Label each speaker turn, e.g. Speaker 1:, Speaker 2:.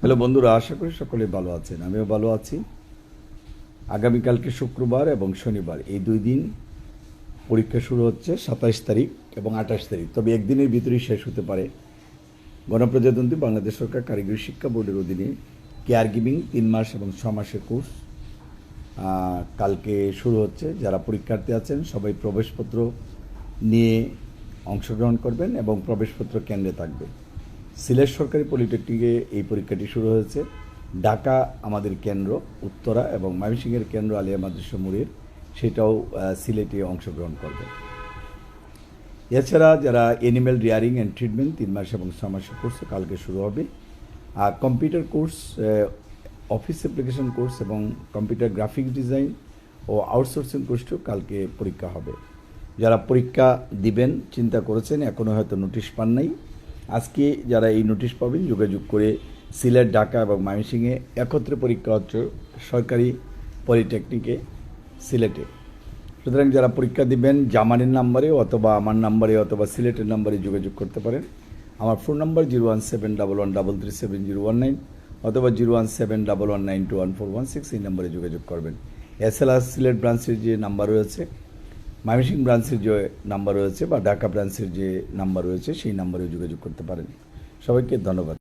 Speaker 1: Hello বন্ধুরা, আশা করি সকলে ভালো আছেন। আমিও ভালো আছি। আগামীকালকে শুক্রবার এবং শনিবার এই 2 দিন পরীক্ষা শুরু হচ্ছে, 27 তারিখ এবং 28 তারিখ। তবে একদিনের ভিতরেই শেষ হতে পারে। গণপ্রজাতন্ত্রী বাংলাদেশ সরকার কারিগরি শিক্ষা বোর্ডের অধীনে কেয়ার গিভিং 3 মাস এবং 6 মাসের কোর্স কালকে শুরু হচ্ছে। যারা পরীক্ষার্থী আছেন সবাই প্রবেশপত্র নিয়ে অংশগ্রহণ করবেন এবং প্রবেশপত্র কেন্দ্রে থাকবে। সিলেট সরকারি পলিটেকনিকে এই পরীক্ষাটি শুরু হয়েছে। ঢাকা আমাদের কেন্দ্র উত্তরা এবং ময়মনসিংহের কেন্দ্র আলিয়া মাদ্রাসা মুড়ির, সেটাও সিলেটে অংশগ্রহণ করবে। এছাড়া যারা এনিম্যাল রিয়ারিং অ্যান্ড ট্রিটমেন্ট 3 মাস এবং 6 মাসের কোর্স কালকে শুরু হবে। আর computer course, office application course এবং কম্পিউটার গ্রাফিক্স ডিজাইন ও আউটসোর্সিং কোর্সটিও কালকে পরীক্ষা হবে। যারা পরীক্ষা দিবেন চিন্তা করেছেন, এখনও হয়তো নোটিশ পান নাই, আজকে যারা এই নোটিশ পাবেন যোগাযোগ করে সিলেট, ঢাকা এবং ময়মনসিংহে একত্রে পরীক্ষা হচ্ছে সরকারি পলিটেকনিকে সিলেটে। সুতরাং যারা পরীক্ষা দিবেন জামানের নাম্বারে অথবা আমার নাম্বারে অথবা সিলেটের নাম্বারে যোগাযোগ করতে পারেন। আমার ফোন নাম্বার 01711337019 অথবা 01711921416, এই নাম্বারে যোগাযোগ করবেন। এছাড়া সিলেট ব্রাঞ্চের যে নাম্বার রয়েছে, ময়মনসিংহ ব্রাঞ্চের যে নাম্বার রয়েছে বা ঢাকা ব্রাঞ্চের যে নাম্বার রয়েছে সেই নাম্বারে যোগাযোগ করতে পারেন। সবাইকে ধন্যবাদ।